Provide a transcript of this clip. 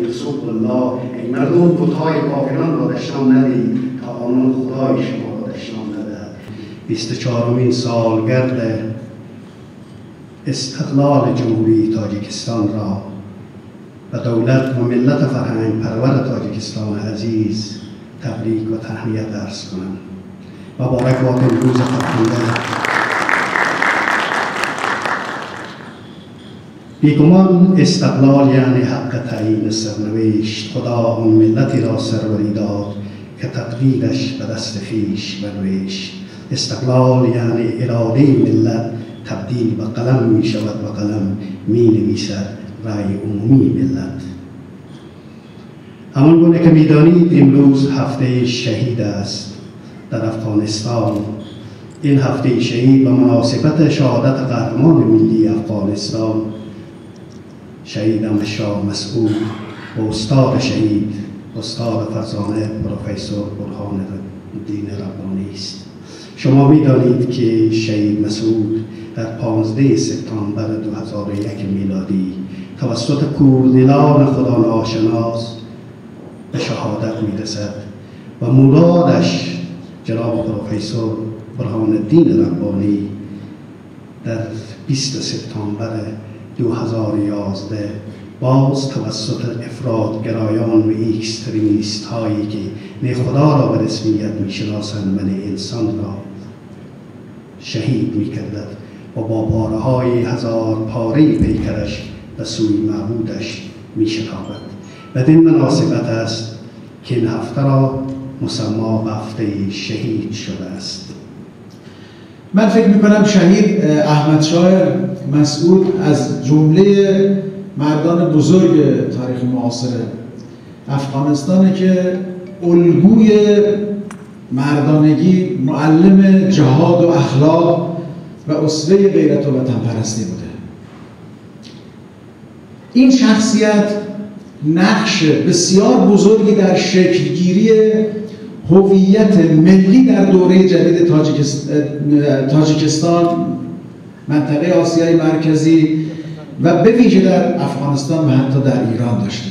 رسول الله ای مردم بت‌های کافران را نشان ندهید تا آنان خدای شما را نشان ندهد. 24مین سالگرد استقلال جمهوری تاجیکستان را و دولت و ملت فرهنگ پرور تاجیکستان عزیز تبریک و تهنیت عرض کنم. مبارک باد روز فرخنده. بیگمان استقلال یعنی حق تعیین سرنوشت. خدا آن ملتی را سروری داد که تقدیرش به دست خویش بنوشت. استقلال یعنی اراده ملت تبدیل به قلم می شود و قلم می نویسد رأی عمومی ملت. همان گونه که می دانید امروز هفته شهید است در افغانستان. این هفته شهید به مناسبت شهادت قهرمان ملی افغانستان شهید احمد شاه مسعود و استاد شهید استاد فرزانه پروفسور برهان الدین ربانی است. شما می دانید که شهید مسعود در 15 سپتامبر 2001 میلادی توسط کوردلان خدا ناشناس به شهادت می رسد و مرادش جناب پروفسور برهان الدین ربانی در 20 سپتامبر 2011 باز توسط افراطگرایان و اکستریمیست هایی که نه خدا را به رسمیت می شناسند و نه انسان را شهید می کردند و با پاره های هزار پاره پیکرش به سوی معبودش می شتابد. بدین مناسبت است که این هفته را مسما به هفته شهید شده است. من فکر میکنم شهید احمد شاه مسعود از جمله مردان بزرگ تاریخ معاصر افغانستانه که الگوی مردانگی، معلم جهاد و اخلاق و اسوه غیرت و وطن پرستی بوده. این شخصیت نقش بسیار بزرگی در شکلگیری هویت ملی در دوره جدید تاجیکستان، منطقه آسیای مرکزی و به ویژه در افغانستان و حتی در ایران داشته.